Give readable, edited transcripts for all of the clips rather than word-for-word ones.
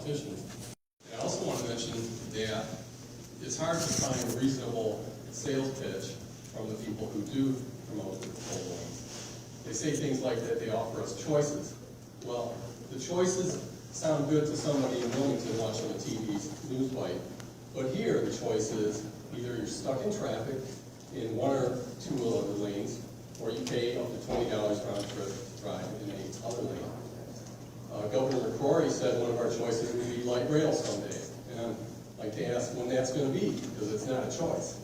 politicians. And I also want to mention that it's hard to find a reasonable sales pitch from the people who do promote the toll lanes. They say things like that they offer us choices. Well, the choices sound good to somebody in Wilmington watching a TV news bite, but here the choice is either you're stuck in traffic in one or two of the lanes, or you pay up to $20 round trip to drive in a other lane. Governor McCrory said one of our choices would be light rail someday, and I'd like to ask when that's going to be, because it's not a choice.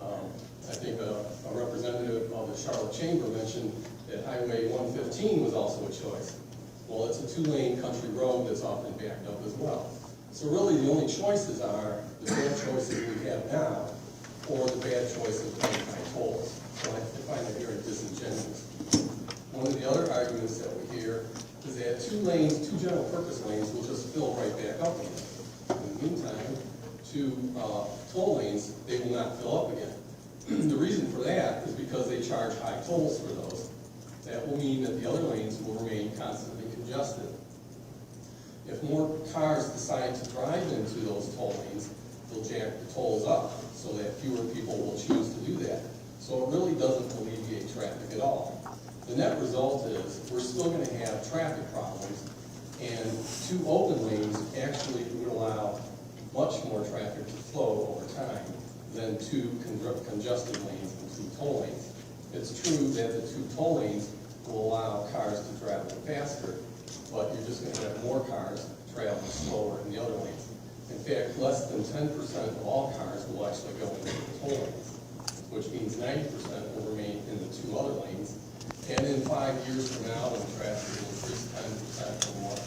I think a representative of the Charlotte Chamber mentioned that Highway 115 was also a choice. Well, it's a two-lane country road that's often backed up as well. So really the only choices are the bad choices we have now, or the bad choice of paying high tolls. So I find that very disingenuous. One of the other arguments that we hear is that two general purpose lanes will just fill right back up again. In the meantime, two toll lanes, they will not fill up again. The reason for that is because they charge high tolls for those. That will mean that the other lanes will remain constantly congested. If more cars decide to drive into those toll lanes, they'll jack the tolls up so that fewer people will choose to do that. So it really doesn't alleviate traffic at all. The net result is we're still going to have traffic problems, and two open lanes actually would allow much more traffic to flow over time than two congested lanes and two toll lanes. It's true that the two toll lanes will allow cars to travel faster, but you're just going to have more cars traveling slower in the other lanes. In fact, less than 10% of all cars will actually go into the toll lanes, which means 90% will remain in the two other lanes. And in 5 years from now, when traffic will increase 10% or more,